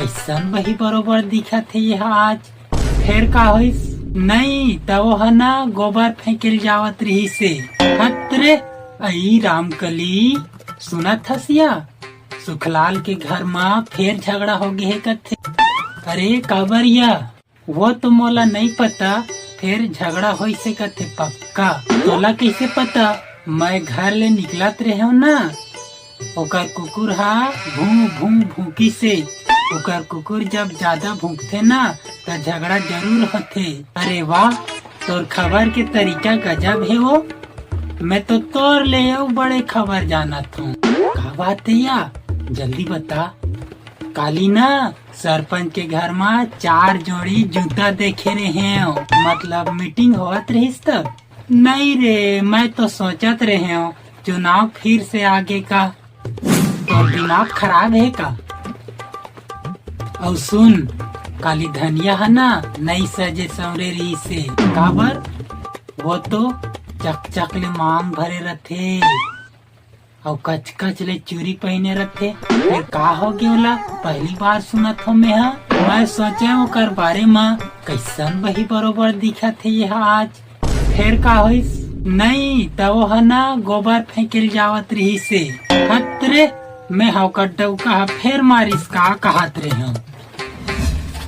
कैसन वही बरोबर दिखत है यह आज। फिर का होइस? नहीं तब है ना गोबर फेंकल जावत रही से। हतरे आई रामकली सुनत हसिया सुखलाल के घर में फिर झगड़ा हो गए कथे। अरे काबरिया वो तो मोला नहीं पता, फिर झगड़ा हो से कथे पक्का। तोला कैसे पता? मैं घर ले निकलत रहे हो ना, ओकर कुकुर हा भू भू भूकी से। ओकर कुकुर जब ज्यादा भूखते ना तो झगड़ा जरूर होते। अरे वाह तोर खबर के तरीका गजब है वो। मैं तो तोर ले बड़े खबर जाना था। का बात है या जल्दी बता। काली ना सरपंच के घर में 4 जोड़ी जूता देखे रहे हो, मतलब मीटिंग होत रहीस तब? नहीं रे, मैं तो सोचत रहे हो चुनाव फिर से आगे का। तो दिमाग खराब है का? और सुन काली धनिया है ना नई सजे सवरे रही से काबर वो तो चक ले मांग भरे रथे और कच ले चूरी पहने रथे। फिर का हो गया पहली बार सुनत हो मैं सोचे ओकर बारे में कैसन वही बरोबर दिखत है यह आज। फिर का होइस? नहीं तब है ना गोबर फेंकल जावत रही से। हतरे मैं हवकर डौका फिर मारिस का कहत रहे हम।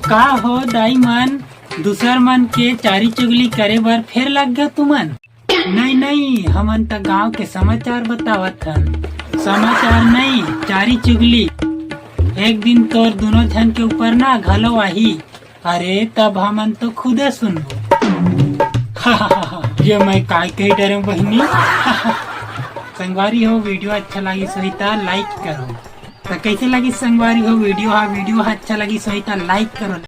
का हो दाई मन दूसर मन के चारी चुगली करे बर फिर लग गया तुमन? नहीं हमन तो गांव के समाचार बतावत हन। समाचार नहीं चारी चुगली। एक दिन तोर दोनों जन के ऊपर ना घलो आही। अरे तब हमन तो खुदे सुनबो। ये मैं काय कही डरे बहनी। संगवारी हो वीडियो अच्छा लगी सोईता लाइक करो। तो कैसे लगी संगवारी हो वीडियो? वीडियो अच्छा लगी सोईता लाइक करो।